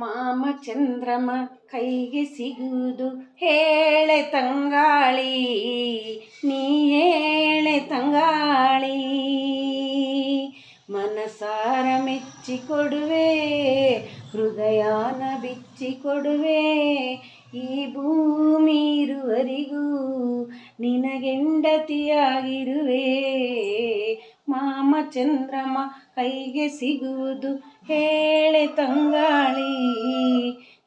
ಮಾಮ ಚಂದ್ರಮ ಕೈಗೆ ಸಿಗುವುದು ಹೇಳೆ ತಂಗಾಳಿ, ನೀ ಹೇಳೆ ತಂಗಾಳಿ. ಮನಸಾರ ಮೆಚ್ಚಿಕೊಡುವೆ, ಹೃದಯಾನ ಬಿಚ್ಚಿಕೊಡುವೆ, ಈ ಭೂಮಿ ಇರುವರಿಗೂ ನಿನಗೆಂಡತಿಯಾಗಿರುವೆ. ಮಾಮ ಚಂದ್ರಮ ಕೈಗೆ ಸಿಗುವುದು ಹೇಳೆ ತಂಗಾಳಿ,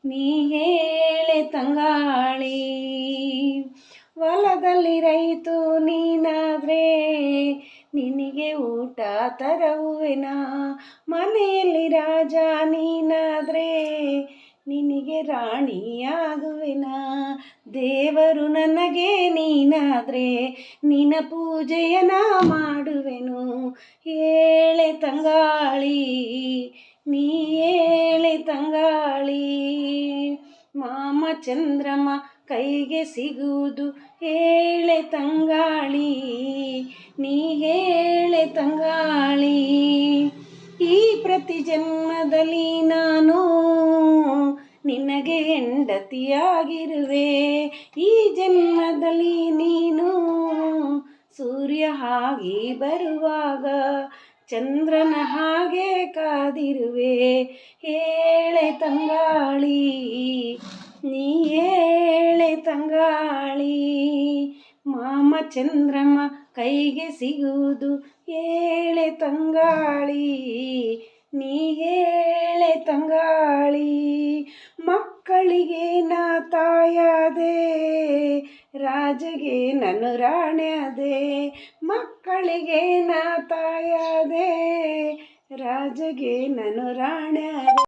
ನೀ ಹೇಳೆ ತಂಗಾಳಿ. ಹೊಲದಲ್ಲಿ ರೈತು ನೀನಾದ್ರೆ ನಿನಗೆ ಊಟ ತರುವೆನಾ, ಮನೆಯಲ್ಲಿ ರಾಜ ನೀನಾದ್ರೆ ನಿನಗೆ ರಾಣಿಯಾಗುವೆನಾ. ದೇವರು ನನಗೆ ನೀನಾದ್ರೆ ನಿನ್ನ ಪೂಜೆಯನ ಮಾಡುವೆನು. ಹೇಳೆ ತಂಗಾಳಿ, ನೀ ಹೇಳೆ ತಂಗಾಳಿ. ಮಾಮ ಚಂದ್ರಮ ಕೈಗೆ ಸಿಗುವುದು ಹೇಳೆ ತಂಗಾಳಿ, ನೀ ಹೇಳೆ ತಂಗಾಳಿ. ಈ ಪ್ರತಿ ಜನ್ಮದಲ್ಲಿ ನಾನು ನಿನಗೆ ಹೆಂಡತಿಯಾಗಿರುವೆ. ಈ ಜನ್ಮದಲ್ಲಿ ನೀನು ಸೂರ್ಯ ಹಾಗೆ ಬರುವಾಗ ಚಂದ್ರನ ಹಾಗೆ ಕಾದಿರುವೆ. ಹೇಳೆ ತಂಗಾಳಿ, ನೀ ಹೇಳೆ ತಂಗಾಳಿ. ಮಾಮ ಚಂದ್ರಮ ಕೈಗೆ ಸಿಗುವುದು ಹೇಳೆ ತಂಗಾಳಿ, ನೀ ಹೇಳೆ ತಂಗಾಳಿ. ಮಕ್ಕಳಿಗೆ ನಾ ತಾಯಾದೆ, ರಾಜಗೆ ನಾನು ರಾಣಿಯಾದೆ. ಮಕ್ಕಳಿಗೆ ನಾ ತಾಯಾದೆ, ರಾಜಗೆ ನಾನು ರಾಣಿಯಾದೆ.